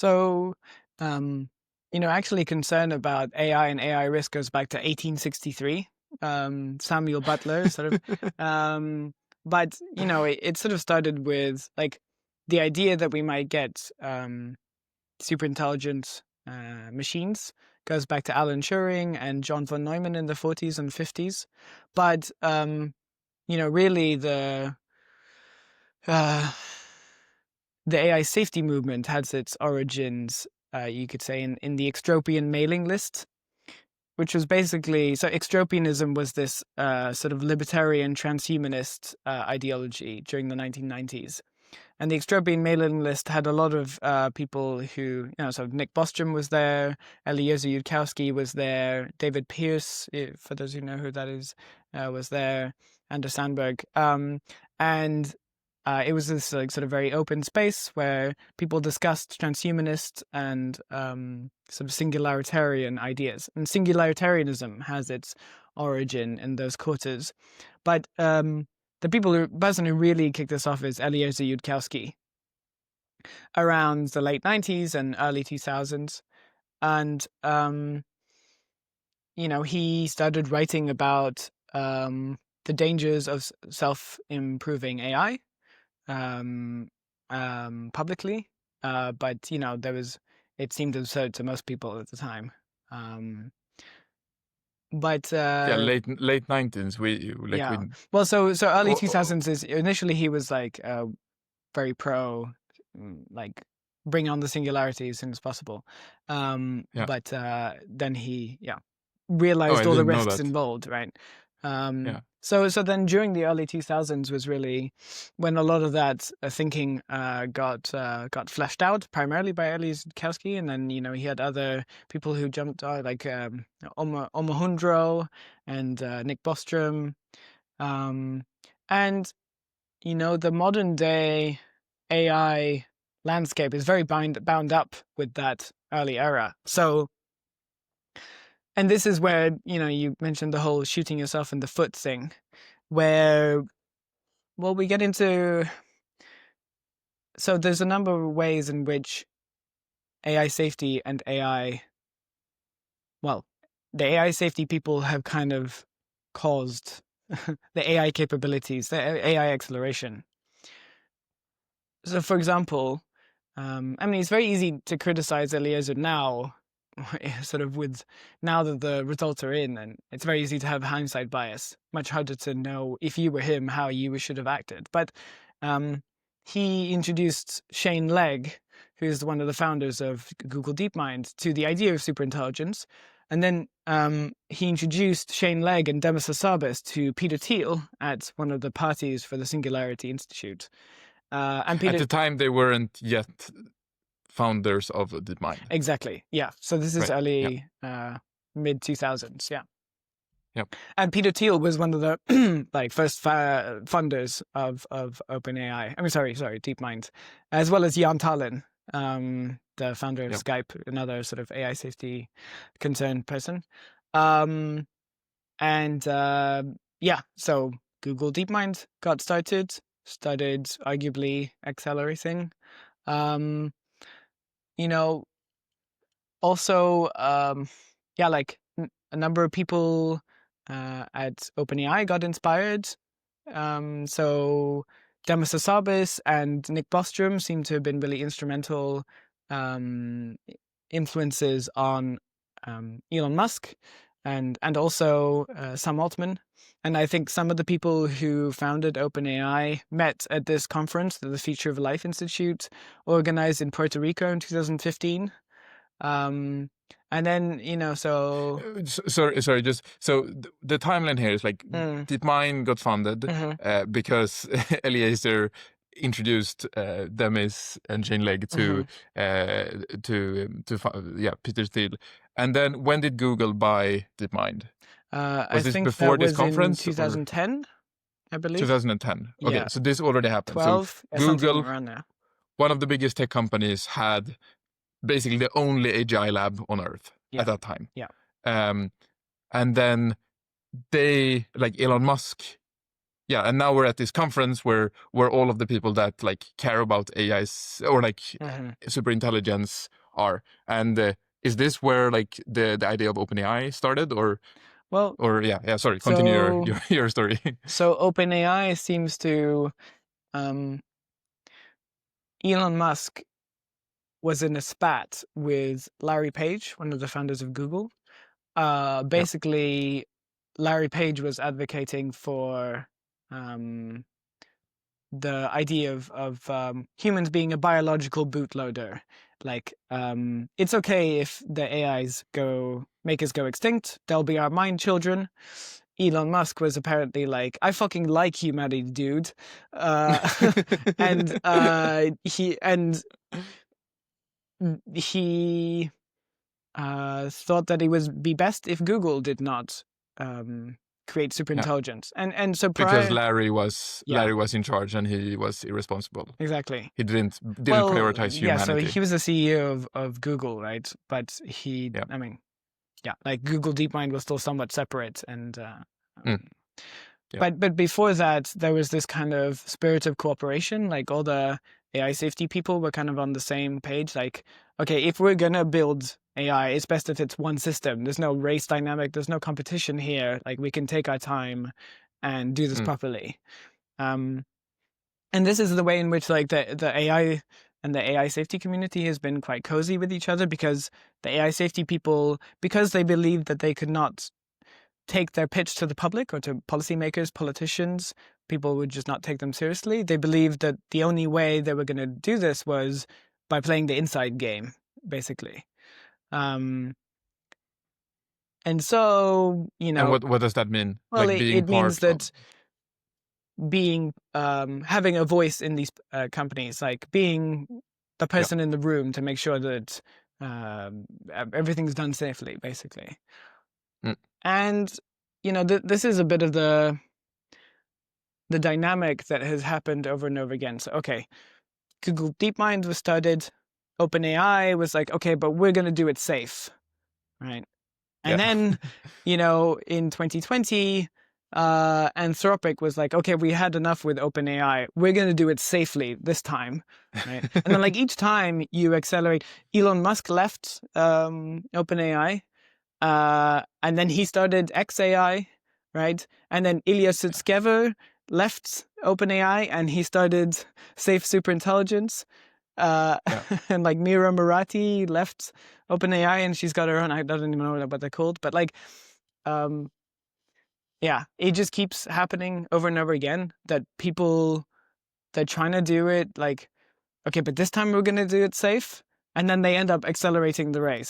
So, um, actually concern about AI and AI risk goes back to 1863. Samuel Butler sort of, but it sort of started with like the idea that we might get super intelligent machines goes back to Alan Turing and John von Neumann in the 40s and 50s. But really uh, the AI safety movement has its origins, you could say, in the extropian mailing list, which was basically, so extropianism was this sort of libertarian transhumanist ideology during the 1990s. And the extropian mailing list had a lot of people who, so Nick Bostrom was there, Eliezer Yudkowsky was there, David Pierce, for those who know who that is, was there, Anders Sandberg. And it was this like sort of very open space where people discussed transhumanist and sort of singularitarian ideas. And singularitarianism has its origin in those quarters. But the person who really kicked this off is Eliezer Yudkowsky around the late 90s and early 2000s. And, he started writing about the dangers of self-improving AI publicly. But, it seemed absurd to most people at the time. But Yeah, late 90s. We like yeah. we. Well, so early Oh, 2000s is initially he was like very pro, like bring on the singularity as soon as possible. yeah. But then he Oh, realized I all the didn't know risks that. involved, right? Yeah. So then during the early 2000s was really when a lot of that thinking got fleshed out, primarily by Eliezer Yudkowsky, and then he had other people who jumped out like Omohundro and Nick Bostrom, and the modern day AI landscape is very bound up with that early era. So, and this is where, you mentioned the whole shooting yourself in the foot thing, where, well, we get into, so there's a number of ways in which AI safety and the AI safety people have kind of caused the AI capabilities, the AI acceleration. So, for example, it's very easy to criticize Eliezer now, sort of with now that the results are in, and it's very easy to have hindsight bias. Much harder to know if you were him how you should have acted. But he introduced Shane Legg, who is one of the founders of Google DeepMind, to the idea of superintelligence. And then he introduced Shane Legg and Demis Hassabis to Peter Thiel at one of the parties for the Singularity Institute. And At Peter, the time, they weren't yet founders of DeepMind. exactly, yeah. So this is Right. early mid 2000s, yeah. Yep. And Peter Thiel was one of the like first funders of OpenAI. Sorry, DeepMind, as well as Jan Tallinn, the founder of Yep. Skype, another sort of AI safety concerned person. And so Google DeepMind got started arguably accelerating. Also, like a number of people at OpenAI got inspired. So Demis Hassabis and Nick Bostrom seem to have been really instrumental influences on Elon Musk and also Sam Altman. And I think some of the people who founded OpenAI met at this conference that the Future of Life Institute organized in Puerto Rico in 2015. And then, so Sorry. Just so the timeline here is like DeepMind got funded because Eliezer introduced Demis and Shane Legg to Peter Thiel. And then when did Google buy DeepMind? I this think before that this was in conference? 2010, I believe. 2010. Okay, Yeah, so this already happened. 12, So something Google, around there. one of the biggest tech companies, had basically the only AGI lab on Earth at that time. Yeah. And then they, like Elon Musk, yeah, and now we're at this conference where all of the people that like care about AIs or like super intelligence are. And is this where like the idea of OpenAI started, or? Well, or yeah, sorry, continue your story. So OpenAI seems to, Elon Musk was in a spat with Larry Page, one of the founders of Google. Basically, Larry Page was advocating for the idea of humans being a biological bootloader. Like, it's okay if the AIs make us go extinct. They'll be our mind children. Elon Musk was apparently like, I fucking like humanity, dude. And he thought that it would be best if Google did not create superintelligence. And so because Larry was in charge and he was irresponsible. Exactly. He didn't prioritize humanity. Yeah, so he was the CEO of Google, right? But I mean, like Google DeepMind was still somewhat separate, and but before that, there was this kind of spirit of cooperation. Like all the AI safety people were kind of on the same page. Like, okay, if we're gonna build AI, it's best if it's one system. There's no race dynamic. There's no competition here. Like we can take our time and do this properly. And this is the way in which like the AI and the AI safety community has been quite cozy with each other, because the AI safety people, because they believed that they could not take their pitch to the public or to policymakers, politicians, people would just not take them seriously. They believed that the only way they were going to do this was by playing the inside game, basically. And so, And what does that mean? Well, like it means that being having a voice in these companies, like being the person in the room to make sure that everything's done safely, basically. And this is a bit of the dynamic that has happened over and over again. So okay, Google DeepMind was started. OpenAI was like, okay, but we're going to do it safe, right? And then, in 2020, Anthropic was like, okay, we had enough with OpenAI. We're going to do it safely this time, right? And then, like, each time you accelerate, Elon Musk left OpenAI, and then he started xAI, right? And then Ilya Sutskever left OpenAI, and he started Safe Superintelligence. And like Mira Murati left OpenAI, and she's got her own. I don't even know what they're called, but like, it just keeps happening over and over again that they're trying to do it like, okay, but this time we're going to do it safe, and then they end up accelerating the race.